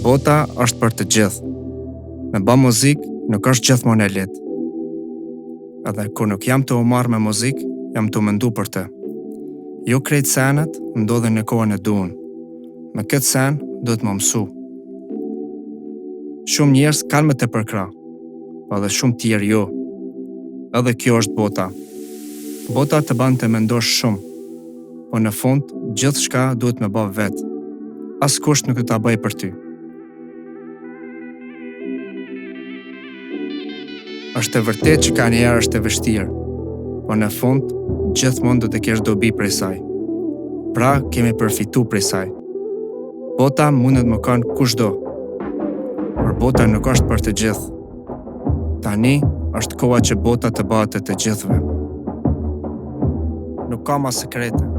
Bota është për të gjithë. Me bë muzikë nuk është gjithmonë e lehtë. Edhe kur nuk jam të u marrë me muzikë, jam të mendu për të. Jo krejt senet ndodhin në kohën e duhur. Me këtë sen duhet më mësu. Shumë njerëz kanë me të përkra, edhe shumë tjerë jo. Edhe kjo është bota. Bota të bën të mendosh shumë, po në fund gjithçka duhet me bë vetë. Askush nuk do ta bëj për ty. Është e vërtetë që ka njerë është e vështirë, po në fund gjithmonë do të kesh dobi prej saj. Pra kemi përfitu prej saj. Bota mundet më kanë kushdo, por bota nuk është për të gjithë. Tani është koha që bota të bëhet të gjithëve. Nuk ka ma sekrete.